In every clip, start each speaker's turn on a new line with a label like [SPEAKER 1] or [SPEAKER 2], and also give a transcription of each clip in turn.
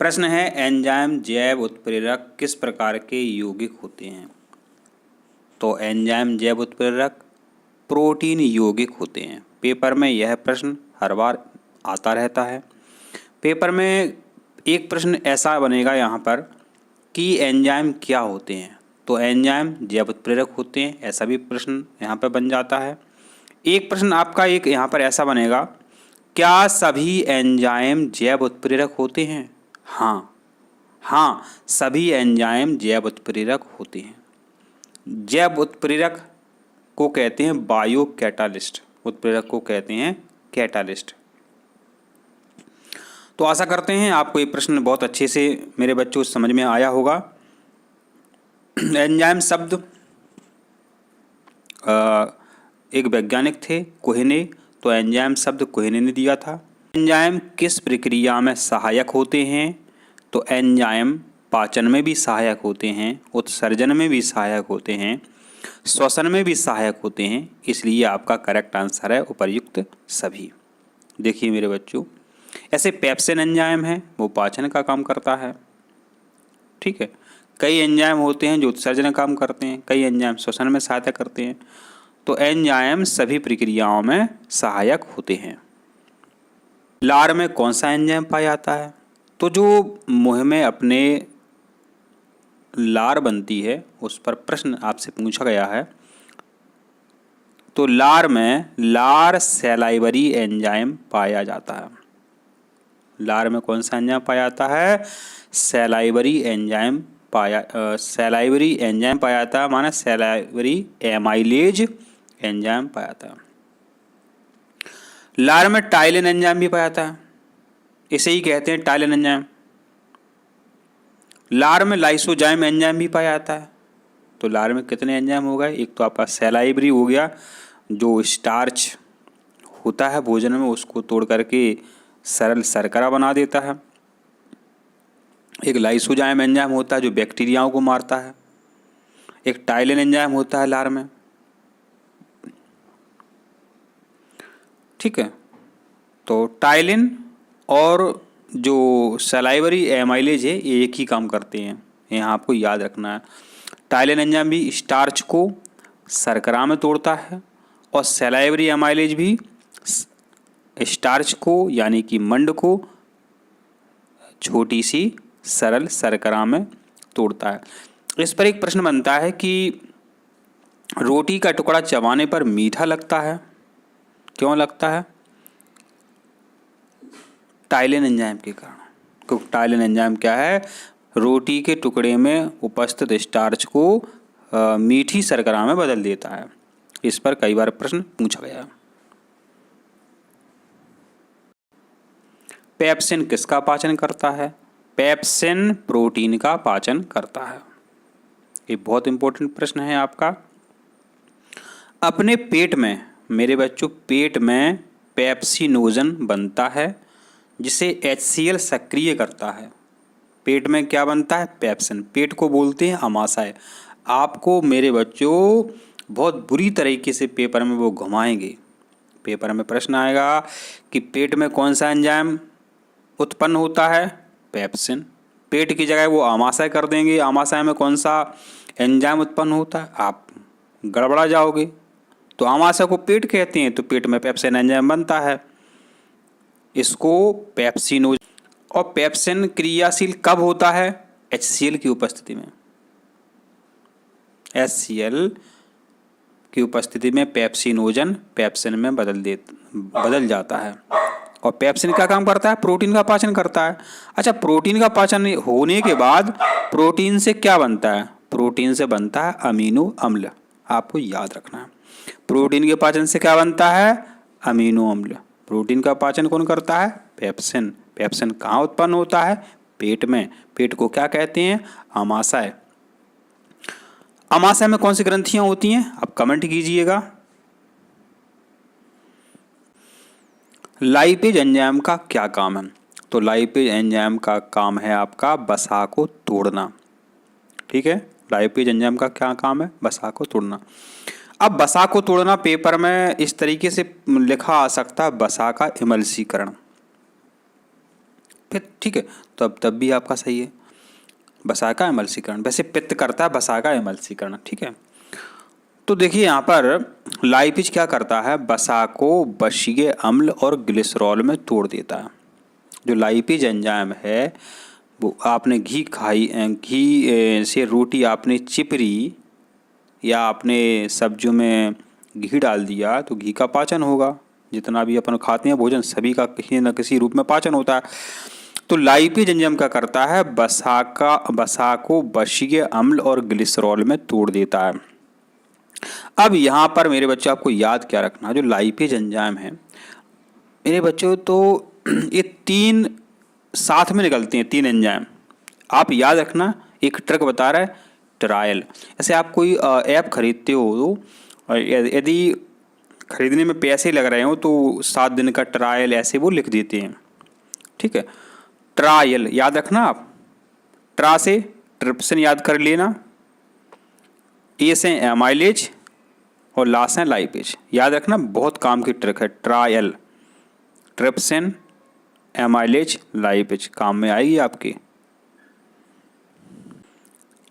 [SPEAKER 1] प्रश्न है एंजाइम जैव उत्प्रेरक किस प्रकार के यौगिक होते हैं। तो एंजाइम जैव उत्प्रेरक प्रोटीन यौगिक होते हैं। पेपर में यह प्रश्न हर बार आता रहता है। पेपर में एक प्रश्न ऐसा बनेगा यहाँ पर कि एंजाइम क्या होते हैं, तो एंजाइम जैव उत्प्रेरक होते हैं, ऐसा भी प्रश्न यहाँ पर बन जाता है। एक प्रश्न आपका एक यहाँ पर ऐसा बनेगा, क्या सभी एंजाइम जैव उत्प्रेरक होते हैं। हाँ, सभी एंजाइम जैव उत्प्रेरक होते हैं। जैव उत्प्रेरक को कहते हैं बायो कैटालिस्ट, उत्प्रेरक को कहते हैं कैटालिस्ट। तो आशा करते हैं आपको ये प्रश्न बहुत अच्छे से मेरे बच्चों समझ में आया होगा। एंजाइम शब्द एक वैज्ञानिक थे कोहेने, तो एंजाइम शब्द कोहेने ने दिया था। एंजाइम किस प्रक्रिया में सहायक होते हैं, तो एंजाइम पाचन में भी सहायक होते हैं, उत्सर्जन में भी सहायक होते हैं, श्वसन में भी सहायक होते हैं। इसलिए आपका करेक्ट आंसर है उपर्युक्त सभी। देखिए मेरे बच्चों, ऐसे पेप्सिन एंजाइम है, वो पाचन का काम करता है, ठीक है। कई एंजाइम होते हैं जो उत्सर्जन का काम करते हैं, कई एंजाइम श्वसन में सहायता करते हैं। तो एंजाइम सभी प्रक्रियाओं में सहायक होते हैं। लार में कौन सा एंजाइम पाया जाता है, तो जो मुंह में अपने लार बनती है उस पर प्रश्न आपसे पूछा गया है। तो लार में लार सैलाइवरी एंजाइम पाया जाता है। लार में कौन सा एंजाइम पाया जाता है, सैलाइवरी एंजाइम पाया जाता है, माना सैलाइवरी एमाइलेज एंजाइम पाया जाता है। लार में टाइलिन एंजाइम भी पाया जाता है, इसे ही कहते हैं टाइलिन एंजाइम। लार में लाइसोजाइम एंजाइम भी पाया जाता है। तो लार में कितने एंजाइम हो गए, एक तो आपका सैलाइवरी हो गया, जो स्टार्च होता है भोजन में उसको तोड़ करके सरल शर्करा बना देता है। एक लाइसोजाइम एंजाइम होता है जो बैक्टीरियाओं को मारता है। एक टाइलिन एंजाइम होता है लार में, ठीक है। तो टाइलिन और जो सलाइवरी एमाइलेज है ये एक ही काम करते हैं, यहाँ आपको याद रखना है। टाइलिन एंजाइम भी स्टार्च को शर्करा में तोड़ता है और सलाइवरी एमाइलेज भी स्टार्च को यानी कि मंड को छोटी सी सरल शर्करा में तोड़ता है। इस पर एक प्रश्न बनता है कि रोटी का टुकड़ा चबाने पर मीठा लगता है, क्यों लगता है, टाइलिन एंजाइम के कारण। क्योंकि टाइलिन एंजाइम क्या है, रोटी के टुकड़े में उपस्थित स्टार्च को मीठी शर्करा में बदल देता है। इस पर कई बार प्रश्न पूछा गया। पेप्सिन किसका पाचन करता है, पेप्सिन प्रोटीन का पाचन करता है। ये बहुत इंपॉर्टेंट प्रश्न है आपका। अपने पेट में मेरे बच्चों, पेट में पेप्सिनोजन बनता है जिसे HCl सक्रिय करता है। पेट में क्या बनता है, पेप्सिन। पेट को बोलते हैं अमाशय। आपको मेरे बच्चों बहुत बुरी तरीके से पेपर में वो घुमाएंगे। पेपर में प्रश्न आएगा कि पेट में कौन सा एंजाइम उत्पन्न होता है, पेप्सिन। पेट की जगह वो अमाशय कर देंगे, अमाशय में कौन सा एंजाइम उत्पन्न होता है, आप गड़बड़ा जाओगे। तो अमाशय को पेट कहते हैं, तो पेट में पेप्सिन एंजाइम बनता है, इसको पेप्सिनोजन। और पेप्सिन क्रियाशील कब होता है, HCl की उपस्थिति में। HCl की उपस्थिति में पेप्सिनोजन पेप्सिन में बदल जाता है। और पेप्सिन क्या काम करता है, प्रोटीन का पाचन करता है। अच्छा, प्रोटीन का पाचन होने के बाद प्रोटीन से क्या बनता है, प्रोटीन से बनता है अमीनो अम्ल। आपको याद रखना है, प्रोटीन के पाचन से क्या बनता है, अमीनो अम्ल। प्रोटीन का पाचन कौन करता है, पेप्सिन। पेप्सिन कहाँ उत्पन्न होता है, पेट में। पेट को क्या कहते हैं, अमाशय। अमाशय में कौन सी ग्रंथियां होती हैं, आप कमेंट कीजिएगा। लाइपेज एंजाइम का क्या काम है, तो लाइपेज एंजाइम का काम है आपका वसा को तोड़ना, ठीक है। लाइपेज एंजाइम का क्या काम है, वसा को तोड़ना। अब वसा को तोड़ना पेपर में इस तरीके से लिखा आ सकता है, वसा का इमल्सीकरण। फिर ठीक है, तो अब तब भी आपका सही है, वसा का एमल्सीकरण। वैसे पित्त करता है वसा का एमल्सीकरण, ठीक है। तो देखिए यहाँ पर लाइपिज क्या करता है, वसा को वशीय अम्ल और ग्लिसरॉल में तोड़ देता है। जो लाइपिज एंजाइम है वो, आपने घी खाई, घी से रोटी आपने चिपरी या आपने सब्जियों में घी डाल दिया तो घी का पाचन होगा। जितना भी अपन खाते हैं भोजन सभी का किसी न किसी रूप में पाचन होता है। तो लाइपिज एंजाइम क्या करता है, वसा को वशीय अम्ल और ग्लिसरॉल में तोड़ देता है। अब यहाँ पर मेरे बच्चों आपको याद क्या रखना, जो लाइपेज एंजाइम है मेरे बच्चों, तो ये तीन साथ में निकलते हैं, तीन एंजाइम। आप याद रखना, एक ट्रिक बता रहा है, ट्रायल। ऐसे आप कोई ऐप खरीदते हो तो यदि खरीदने में पैसे लग रहे हो तो 7 दिन का ट्रायल ऐसे वो लिख देते हैं, ठीक है। ट्रायल याद रखना आप, ट्रा से ट्रिप्सिन याद कर लेना, ए से एमाइलेज और ला से लाइपेज याद रखना, बहुत काम की ट्रिक है। ट्रायल, ट्रिप्सिन, एमाइलेज, लाइपेज काम में आएगी आपके।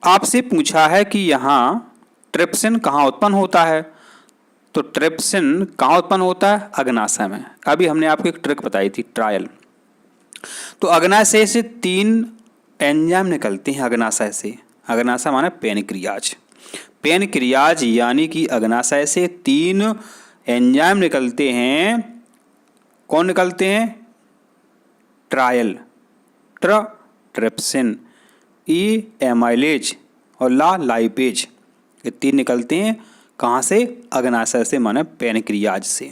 [SPEAKER 1] आपसे पूछा है कि यहाँ ट्रिप्सिन कहाँ उत्पन्न होता है, तो ट्रिप्सिन कहाँ उत्पन्न होता है, अग्नाशय में। अभी हमने आपको एक ट्रिक बताई थी, ट्रायल। तो अग्नाशय से 3 एंजाइम निकलते हैं, अग्नाशय से। अग्नाशय माने पेनक्रियाज। पेनक्रियाज यानी कि अग्नाशय से 3 एंजाइम निकलते हैं। कौन निकलते हैं, ट्रायल, ट्रिप्सिन, ई एमाइलेज और ला लाइपेज, ये 3 निकलते हैं। कहाँ से, अग्नाशय से माने पेनक्रियाज से।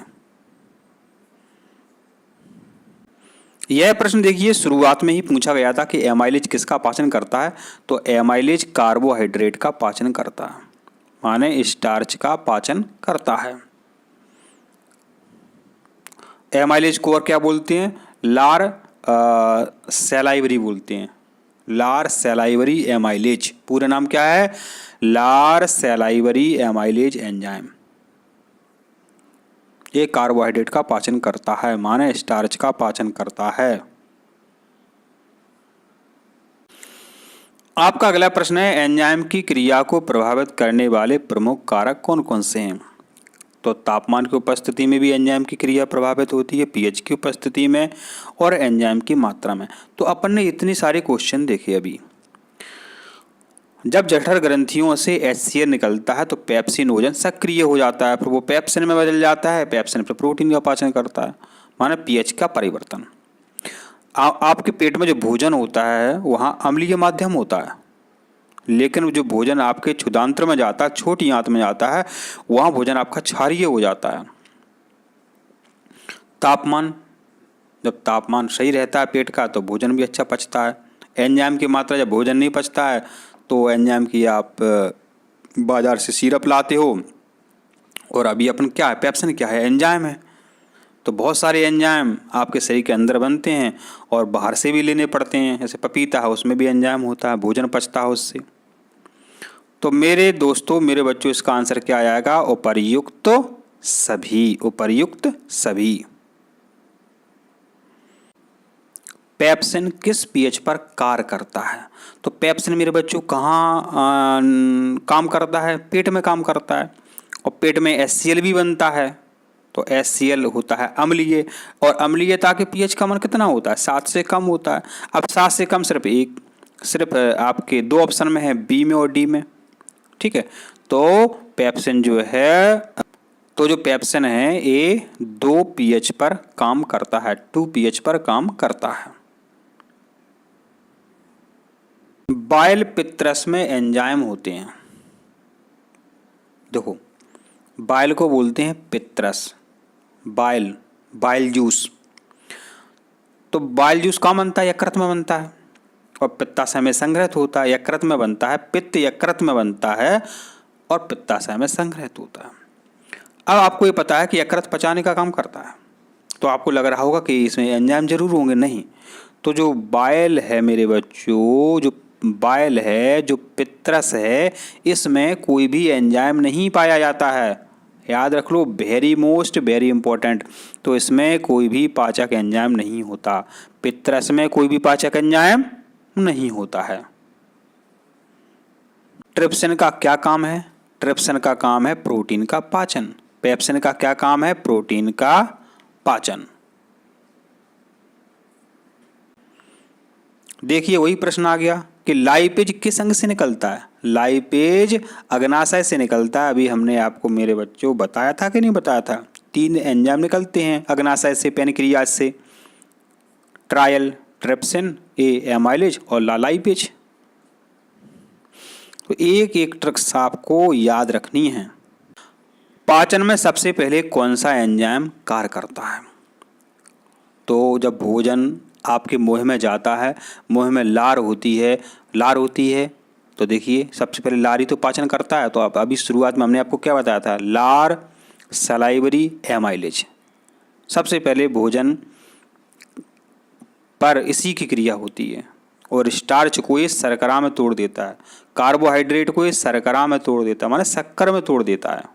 [SPEAKER 1] यह प्रश्न देखिए शुरुआत में ही पूछा गया था कि एमाइलेज किसका पाचन करता है, तो एमाइलेज कार्बोहाइड्रेट का पाचन करता है, माने स्टार्च का पाचन करता है। एमाइलेज को और क्या बोलते हैं, लार सैलाइवरी बोलते हैं, लार सैलाइवरी एमाइलेज। पूरा नाम क्या है, लार सैलाइवरी एमाइलेज एंजाइम। ये कार्बोहाइड्रेट का पाचन करता है, माने स्टार्च का पाचन करता है। आपका अगला प्रश्न है, एंजाइम की क्रिया को प्रभावित करने वाले प्रमुख कारक कौन कौन से हैं। तो तापमान की उपस्थिति में भी एंजाइम की क्रिया प्रभावित होती है, पीएच की उपस्थिति में और एंजाइम की मात्रा में। तो अपन ने इतनी सारे क्वेश्चन देखे अभी। जब जठर ग्रंथियों से HCl निकलता है तो पेप्सिनोजन सक्रिय हो जाता है, फिर वो पेप्सिन में बदल जाता है, पेप्सिन फिर प्रोटीन का पाचन करता है, माने पीएच का परिवर्तन। आपके पेट में जो भोजन होता है वहाँ अम्लीय माध्यम होता है, लेकिन जो भोजन आपके क्षुदांत्र में जाता है, छोटी आंत में जाता है, वहाँ भोजन आपका क्षारीय हो जाता है। तापमान, जब तापमान सही रहता है पेट का तो भोजन भी अच्छा पचता है। एंजाइम की मात्रा, जब भोजन नहीं पचता है तो एंजाइम की आप बाजार से सिरप लाते हो, और अभी अपन क्या है, पेप्सिन क्या है, एंजाइम है। तो बहुत सारे एंजाइम आपके शरीर के अंदर बनते हैं और बाहर से भी लेने पड़ते हैं। जैसे पपीता है, उसमें भी एंजाइम होता है, भोजन पचता है उससे। तो मेरे दोस्तों, मेरे बच्चों, इसका आंसर क्या आएगा, उपर्युक्त सभी, उपर्युक्त सभी। पेप्सिन किस पीएच पर कार्य करता है, तो पेप्सिन मेरे बच्चों कहाँ काम करता है, पेट में काम करता है, और पेट में HCl भी बनता है। तो HCl होता है अम्लीय, और अम्लीयता के पीएच का मान कितना होता है, 7 से कम होता है। अब 7 से कम सिर्फ आपके 2 ऑप्शन में है, बी में और डी में, ठीक है। तो पेप्सिन जो है, तो जो पेप्सिन है ये 2 pH पर काम करता है, 2 pH पर काम करता है। बाइल पित्तरस में एंजाइम होते हैं। देखो, बाइल को बोलते हैं पित्तरस, बाइल जूस। तो बाइल जूस कहाँ बनता है, यकृत में बनता है, और पित्ताशय में संग्रहित होता है। यकृत में बनता है, पित्त यकृत में बनता है और पित्ताशय में संग्रहित होता है। अब आपको ये पता है कि यकृत पचाने का काम करता है, तो आपको लग रहा होगा कि इसमें एंजाइम जरूर होंगे, नहीं। तो जो बाइल है मेरे बच्चों, जो बाइल है, जो पित्तरस है, इसमें कोई भी एंजाइम नहीं पाया जाता है। याद रख लो, वेरी इंपॉर्टेंट। तो इसमें कोई भी पाचक एंजाइम नहीं होता, पित्तरस में कोई भी पाचक एंजाइम नहीं होता है। ट्रिप्सिन का क्या काम है? ट्रिप्सिन का काम है प्रोटीन का पाचन। पेप्सिन का क्या काम है? प्रोटीन का पाचन। देखिए वही प्रश्न आ गया कि लाइपेज किस अंग से निकलता है? लाइपेज अग्नाशय से निकलता है। अभी हमने आपको मेरे बच्चों बताया था कि नहीं बताया था? 3 एंजाइम निकलते हैं अग्नाशय से, पैनक्रियाज से, ट्रायल, ट्रिप्सिन, एमाइलेज और लाइपेज। तो एक एक ट्रिक्स आपको याद रखनी है। पाचन में सबसे पहले कौन सा एंजाइम कार्य करता है? तो जब भोजन आपके मुंह में जाता है, मुंह में लार होती है, तो देखिए सबसे पहले लार ही तो पाचन करता है। तो आप अभी शुरुआत में हमने आपको क्या बताया था? लार, सलाइवरी, एमाइलेज। सबसे पहले भोजन पर इसी की क्रिया होती है और स्टार्च को ये शर्करा में तोड़ देता है, कार्बोहाइड्रेट को ये शर्करा में तोड़ देता है, माने शक्कर में तोड़ देता है।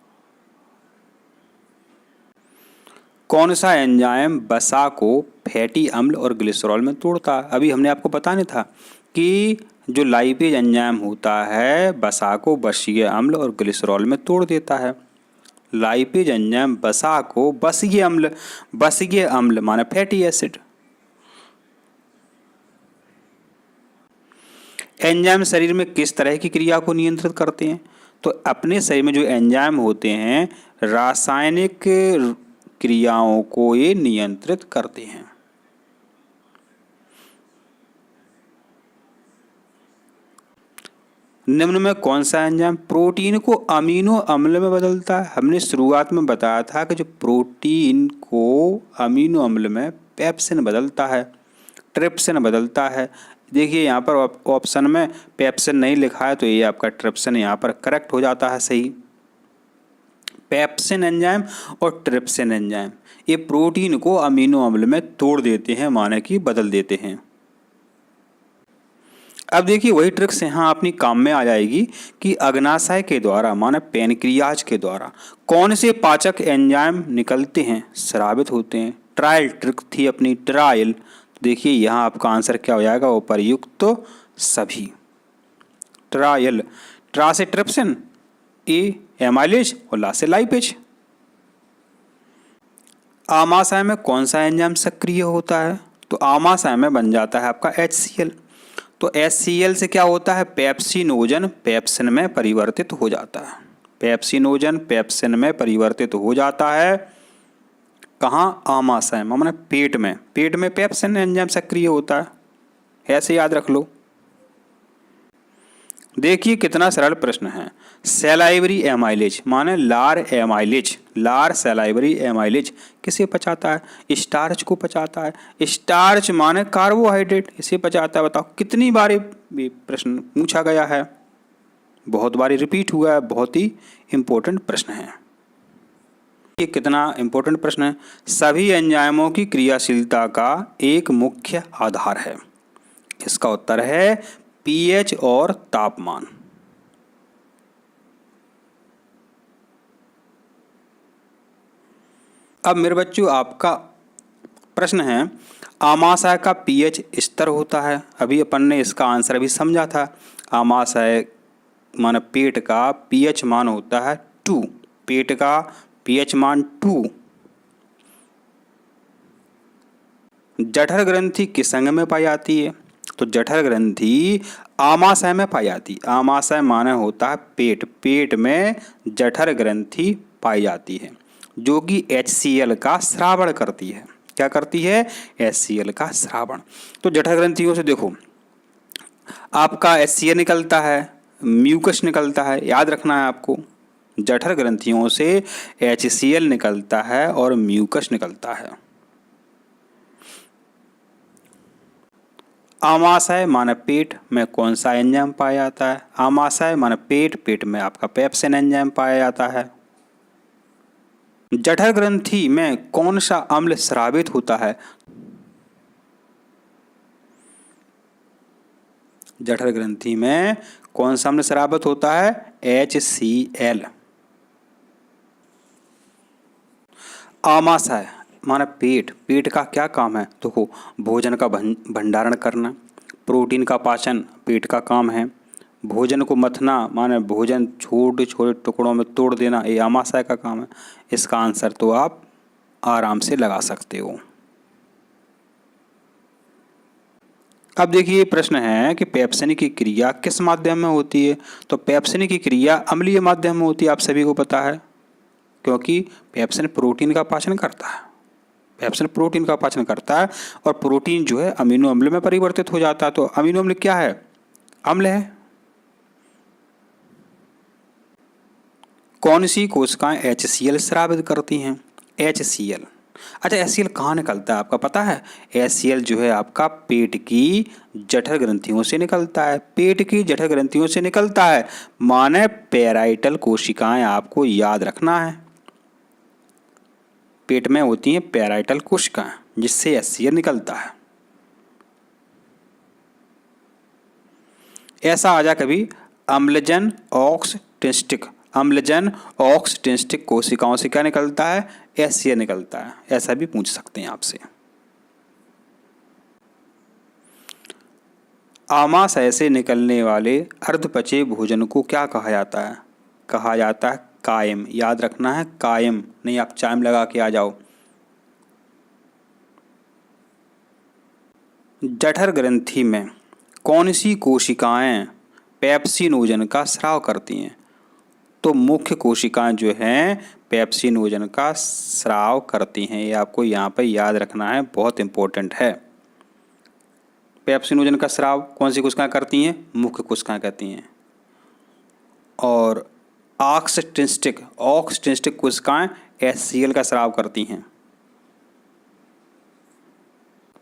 [SPEAKER 1] कौन सा एंजाइम वसा को फैटी अम्ल और ग्लिसरॉल में तोड़ता है? अभी हमने आपको बताने था कि जो लाइपेज एंजाइम होता है वसा को वसीय अम्ल और ग्लिसरॉल में तोड़ देता है। लाइपेज एंजाइम वसा को वसीय अम्ल माने फैटी एसिड। एंजाइम शरीर में किस तरह की क्रिया को नियंत्रित करते हैं? तो अपने शरीर में जो एंजाइम होते हैं रासायनिक क्रियाओं को ये नियंत्रित करते हैं। निम्न में कौन सा एंजाइम प्रोटीन को अमीनो अम्ल में बदलता है? हमने शुरुआत में बताया था कि जो प्रोटीन को अमीनो अम्ल में पेप्सिन बदलता है, ट्रिप्सिन बदलता है। देखिए यहाँ पर ऑप्शन में पेप्सिन नहीं लिखा है, तो ये आपका ट्रिप्सिन यहाँ पर करेक्ट हो जाता है सही। पेप्सिन एंजाइम और ट्रिप्सिन एंजाइम ये प्रोटीन को अमीनो अम्ल में तोड़ देते हैं, माने कि बदल देते हैं। अब देखिए वही ट्रिक्स यहाँ अपनी काम में आ जाएगी कि अग्नाशय के द्वारा माने पैनक्रियाज के द्वारा कौन से पाचक एंजाइम निकलते हैं, स्रावित होते हैं। ट्रायल ट्रिक थी अपनी, ट्रायल। देखिए यहाँ आपका आंसर क्या हो जाएगा? उपर्युक्त सभी। ट्रायल, ट्रा से ट्रिप्सिन, एमाइलेज और ला से लाइपेज। आमाशय में कौन सा एंजाइम सक्रिय होता है? तो आमाशय में बन जाता है आपका HCl। तो HCl से क्या होता है? पेप्सिनोजन पेप्सिन में परिवर्तित हो जाता है। पेप्सिनोजन पेप्सिन में परिवर्तित हो जाता है। कहाँ? आमाशय में, माने पेट में। पेट में पेप्सिन एंजाइम सक्रिय होता है, ऐसे याद रख लो। देखिए कितना सरल प्रश्न है। सैलाइवरी एमाइलेज माने लार एमाइलेज, लार सैलाइवरी एमाइलेज किसे पचाता है? स्टार्च को पचाता है। स्टार्च माने कार्बोहाइड्रेट, इसे पचाता है। बताओ कितनी बार ये प्रश्न पूछा गया है? बहुत बार रिपीट हुआ है, बहुत ही इंपॉर्टेंट प्रश्न है। ये कितना इंपॉर्टेंट प्रश्न है। सभी एंजाइमों की क्रियाशीलता का एक मुख्य आधार है। इसका उत्तर है पीएच और तापमान। अब मेरे बच्चों आपका प्रश्न है, आमाशय का पीएच स्तर होता है। अभी अपन ने इसका आंसर अभी समझा था। आमाशय मान पेट का पीएच मान होता है 2। पेट का पीएच मान 2। जठर ग्रंथि किस अंग में पाई जाती है? तो जठर ग्रंथि आमाशय में पाई जाती है। आमाशय माने होता है पेट, पेट में जठर ग्रंथि पाई जाती है जो कि HCl का स्रावण करती है। क्या करती है? HCl का स्रावण। तो जठर ग्रंथियों से देखो आपका HCl निकलता है, म्यूकस निकलता है, याद रखना है आपको। जठर ग्रंथियों से HCl निकलता है और म्यूकस निकलता है। आमाशय माने पेट में कौन सा एंजाइम पाया जाता है? आमाशय माने पेट, पेट में आपका पेप्सिन एंजाइम पाया जाता है। जठर ग्रंथि में कौन सा अम्ल स्रावित होता है? जठर ग्रंथि में कौन सा अम्ल स्रावित होता है? HCl। आमाशय माना पेट, पेट का क्या काम है? देखो, भोजन का भंडारण करना, प्रोटीन का पाचन पेट का काम है, भोजन को मथना माने भोजन छोटे छोटे टुकड़ों में तोड़ देना, ये आमाशय का काम है। इसका आंसर तो आप आराम से लगा सकते हो। अब देखिए प्रश्न है कि पेप्सिन की क्रिया किस माध्यम में होती है? तो पेप्सिन की क्रिया अम्लीय माध्यम में होती है, आप सभी को पता है, क्योंकि पेप्सिन प्रोटीन का पाचन करता है। पेप्सिन प्रोटीन का पाचन करता है और प्रोटीन जो है अमीनो अम्ल में परिवर्तित हो जाता है। तो अमीनो अम्ल क्या है? अम्ल है। कौन सी कोशिकाएं HCl स्रावित करती हैं? HCl। अच्छा, HCl कहाँ निकलता है आपका पता है? HCl जो है आपका पेट की जठर ग्रंथियों से निकलता है। पेट की जठर ग्रंथियों से निकलता है माने पैराइटल कोशिकाएं, आपको याद रखना है। पेट में होती हैं पैराइटल कोशिकाएं जिससे HCl निकलता है। ऐसा आ जा कभी अम्लजन ऑक्सटिंस्टिक, अम्लजन ऑक्सटिंस्टिक कोशिकाओं से क्या निकलता है? HCl निकलता है। ऐसा भी पूछ सकते हैं आपसे। आमाशय से निकलने वाले अर्धपचे भोजन को क्या कहा जाता है? कहा जाता है कायम। याद रखना है कायम, नहीं आप चाइम लगा के आ जाओ। जठर ग्रंथि में कौन सी कोशिकाएं पेप्सिनोजन का स्राव करती हैं? तो मुख्य कोशिकाएं जो हैं पेप्सिनोजन का स्राव करती हैं। ये आपको यहाँ पर याद रखना है, बहुत इंपॉर्टेंट है। पेप्सिनोजन का स्राव कौन सी कोशिकाएं करती हैं? मुख्य कोशिकाएं करती हैं। और ऑक्सटिंस्टिक कोशिकाएं HCl का स्राव करती हैं।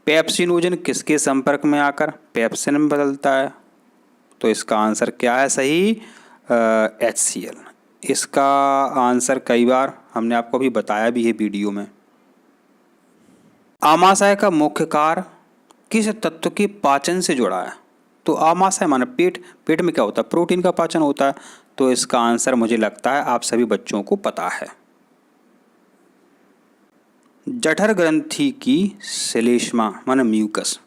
[SPEAKER 1] पेप्सिनोजन किसके संपर्क में आकर पेप्सिन में बदलता है? तो इसका आंसर क्या है सही? HCl। इसका आंसर कई बार हमने आपको भी बताया भी है वीडियो में। आमाशय का मुख्य कार्य किस तत्व के पाचन से जुड़ा है? तो आमाशय माने पेट, पेट में क्या होता है? प्रोटीन का पाचन होता है। तो इसका आंसर मुझे लगता है आप सभी बच्चों को पता है। जठर ग्रंथि की श्लेष्मा माने म्यूकस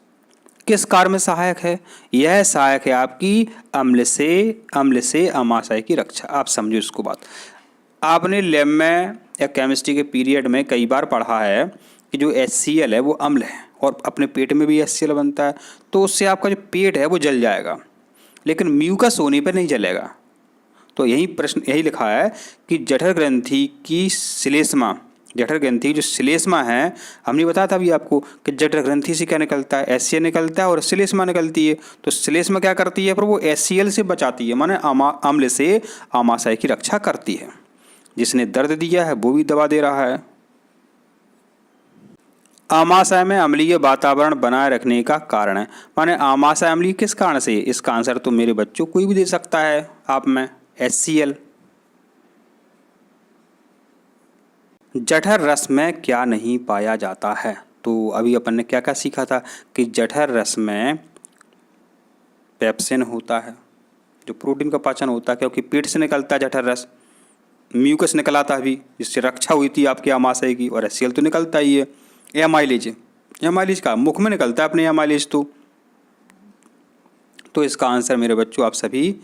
[SPEAKER 1] किस कार्य में सहायक है? यह सहायक है आपकी अम्ल से आमाशय की रक्षा। आप समझो इसको बात। आपने लैब में या केमिस्ट्री के पीरियड में कई बार पढ़ा है कि जो HCl है वो अम्ल है और अपने पेट में भी HCl बनता है, तो उससे आपका जो पेट है वो जल जाएगा, लेकिन म्यूकस होने पर नहीं जलेगा। तो यही प्रश्न यही लिखा है कि जठर ग्रंथि की श्लेष्मा, जठर ग्रंथि की जो श्लेष्मा है, हमने बताया था अभी आपको कि जठर ग्रंथि से क्या निकलता है? HCl निकलता है और श्लेष्मा निकलती है। तो श्लेष्मा क्या करती है? पर वो HCl से बचाती है, माने अम्ल से आमाशय की रक्षा करती है। जिसने दर्द दिया है वो भी दवा दे रहा है। आमाशय में अम्लीय वातावरण बनाए रखने का कारण है, माने आमाशय अम्लीय किस कारण से? इसका आंसर तो मेरे बच्चों कोई भी दे सकता है आप में, HCl। जठर रस में क्या नहीं पाया जाता है? तो अभी अपन ने क्या क्या सीखा था कि जठर रस में पेप्सिन होता है जो प्रोटीन का पाचन होता है, क्योंकि पेट से निकलता है जठर रस। म्यूकस निकला था अभी जिससे रक्षा हुई थी आपके आमाशय की, और HCl तो निकलता ही है। एमाइलेज का मुख में निकलता है अपने एमाइलेज। तो इसका आंसर मेरे बच्चों आप सभी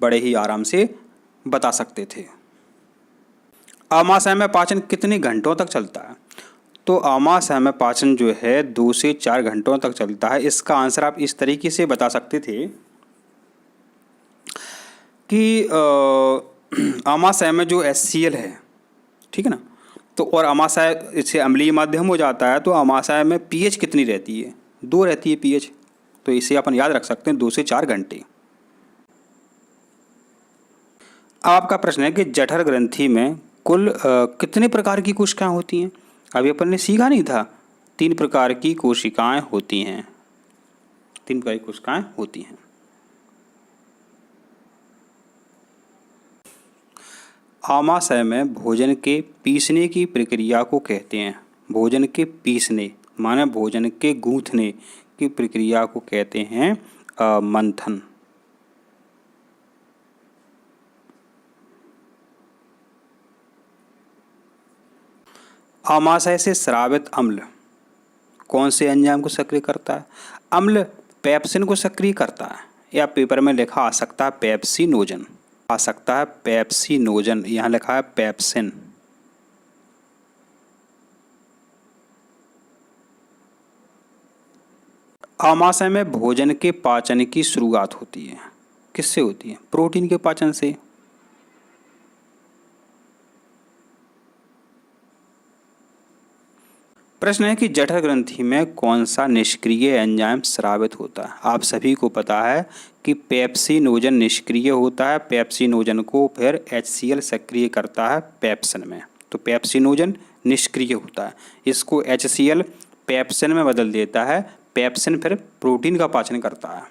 [SPEAKER 1] बड़े ही आराम से बता सकते थे। आमाशय में पाचन कितने घंटों तक चलता है? तो आमाशय में पाचन जो है 2 से 4 घंटों तक चलता है। इसका आंसर आप इस तरीके से बता सकते थे कि आमाशय में जो HCl है, ठीक है ना, तो और आमाशय इससे अम्लीय माध्यम हो जाता है, तो आमाशय में pH कितनी रहती है? 2 रहती है pH। तो इसे अपन याद रख सकते हैं 2 से 4 घंटे। आपका प्रश्न है कि जठर ग्रंथि में कुल कितने प्रकार की कोशिकाएं होती हैं? अभी अपन ने सीखा नहीं था, 3 प्रकार की कोशिकाएं होती हैं। 3 प्रकार की कोशिकाएं होती हैं। आमाशय में भोजन के पीसने की प्रक्रिया को कहते हैं। भोजन के पीसने माने भोजन के गूंथने की प्रक्रिया को कहते हैं मंथन। आमाशय से स्रावित अम्ल कौन से एंजाइम को सक्रिय करता है? अम्ल पेप्सिन को सक्रिय करता है, या पेपर में लिखा आ सकता है पेप्सिनोजन, आ सकता है पेप्सिनोजन, यहाँ लिखा है पेप्सिन। आमाशय में भोजन के पाचन की शुरुआत होती है, किससे होती है? प्रोटीन के पाचन से। प्रश्न है कि जठर ग्रंथि में कौन सा निष्क्रिय एंजाइम स्रावित होता है? आप सभी को पता है कि पेप्सिनोजन निष्क्रिय होता है, पेप्सिनोजन को फिर HCl सक्रिय करता है पेप्सिन में, तो पेप्सिनोजन निष्क्रिय होता है, इसको HCl पेप्सिन में बदल देता है, पेप्सिन फिर प्रोटीन का पाचन करता है।